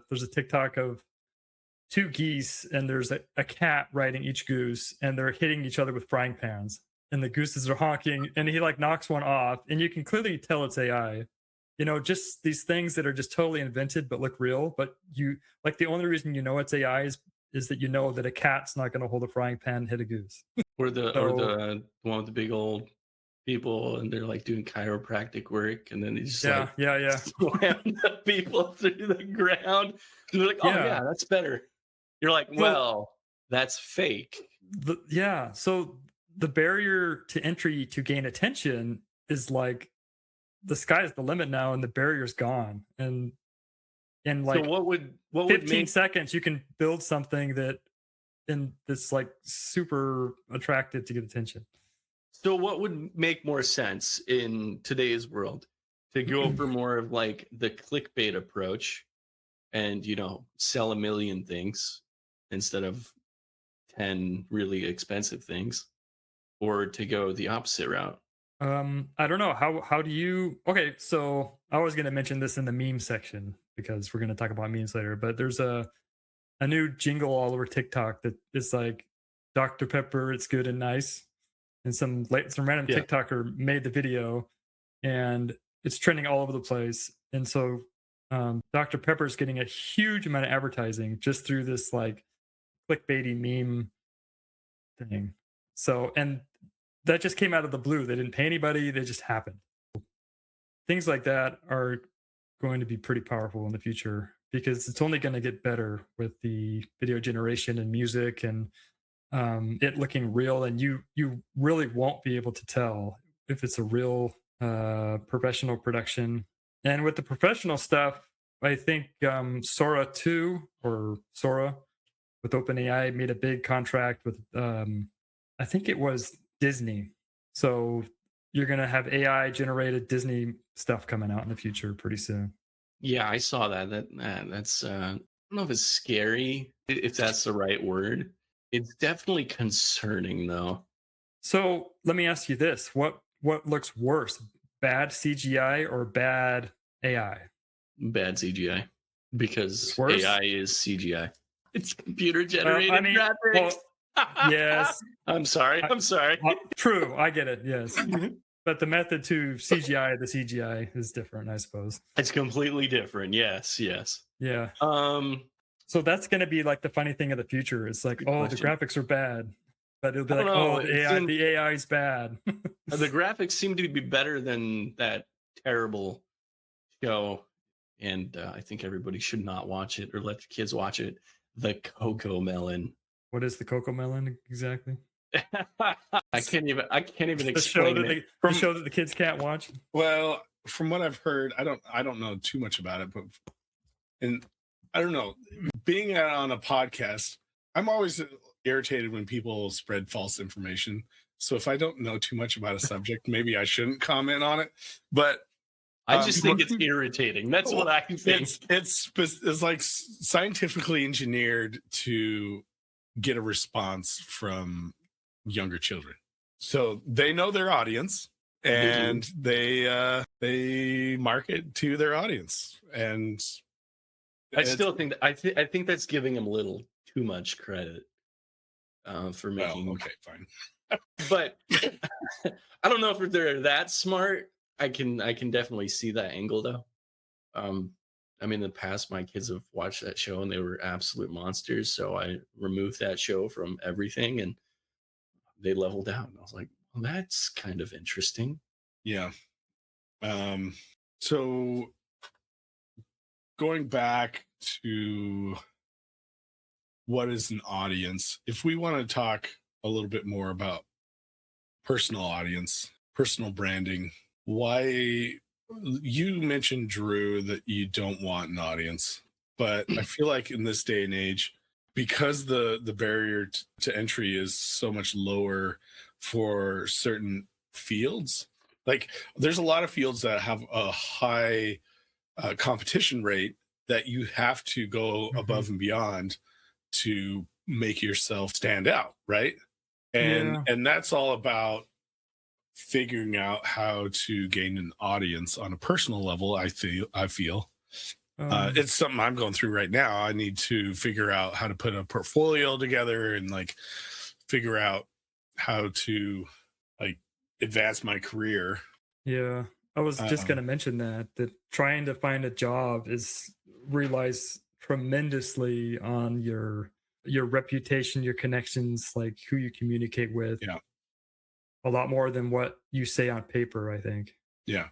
there's a TikTok of two geese, and there's a cat riding each goose, and they're hitting each other with frying pans, and the gooses are honking, and he like knocks one off, and you can clearly tell it's AI. Just these things that are just totally invented but look real. But you like, the only reason you know it's AI is that you know that a cat's not going to hold a frying pan and hit a goose. Or the So one with the big old people, and they're like doing chiropractic work, and then they just yeah, like yeah, yeah, slam the people through the ground. And they're like, "Oh yeah. yeah, that's better." You're like, So "Well, that's fake." so the barrier to entry to gain attention is like the sky's the limit now, and the barrier's gone. And in So like what would 15 make seconds, you can build something that's like super attractive to get attention. more sense in today's world, to go for more of like the clickbait approach and sell a million things instead of 10 really expensive things, or to go the opposite route? I don't know. How do you Okay, so I was gonna mention this in the meme section because we're gonna talk about memes later, but there's a new jingle all over TikTok that is like Dr. Pepper, it's good and nice. And some random Yeah. TikToker made the video, and it's trending all over the place. And so Dr. Pepper is getting a huge amount of advertising just through this like clickbaity meme thing. So, and that just came out of the blue. They didn't pay anybody, they just happened. Things like that are going to be pretty powerful in the future because it's only going to get better with the video generation and music, and it looking real. And you really won't be able to tell if it's a real professional production. And with the professional stuff, I think Sora 2 or Sora with OpenAI made a big contract with I think it was Disney. So you're going to have AI generated Disney stuff coming out in the future pretty soon. Yeah, I saw that. That's I don't know if it's scary, if that's the right word. It's definitely concerning though. So let me ask you this: what looks worse, bad CGI or bad AI? Bad CGI, It's because worse. AI is CGI. It's computer I generated mean, graphics. well, yes, I'm sorry. I, I'm sorry. true. I get it. Yes, but the method to CGI the CGI is different, I suppose. It's completely different. Yes, yes. Yeah. Um, So that's going to be like the funny thing of the future. It's like, Good oh, the question. graphics are bad, but it'll be I don't like, know. oh, the AI is bad. The graphics seem to be better than that terrible show, and I think everybody should not watch it or let the kids watch it. The Coco Melon. What is the Coco Melon exactly? I can't even The show explain that it. the show that the kids can't watch. Well, from what I've heard, I don't know too much about it, but and I don't know. Being on a podcast, I'm always irritated when people spread false information. So if I don't know too much about a subject, maybe I shouldn't comment on it. But I just think it's irritating. That's what I think. It's like scientifically engineered to get a response from younger children, so they know their audience and they market to their audience. And I still think that I think that's giving them a little too much credit for making. Well, okay, fine. But I don't know if they're that smart. I can definitely see that angle though. I mean, in the past, my kids have watched that show and they were absolute monsters. So I removed that show from everything and they leveled out. And I was like, well, that's kind of interesting. Yeah. So going back to what is an audience, if we want to talk a little bit more about personal audience, personal branding, why you mentioned, Drew, that you don't want an audience, but I feel like in this day and age, because the barrier to entry is so much lower for certain fields, like there's a lot of fields that have a high competition rate that you have to go above and beyond to make yourself stand out, right? And that's all about figuring out how to gain an audience on a personal level. I feel It's something I'm going through right now. I need to figure out how to put a portfolio together and like figure out how to like advance my career. Yeah, I was just Um, going to mention that trying to find a job relies tremendously on your reputation, your connections, like who you communicate with. Yeah. A lot more than what you say on paper, I think. Yeah.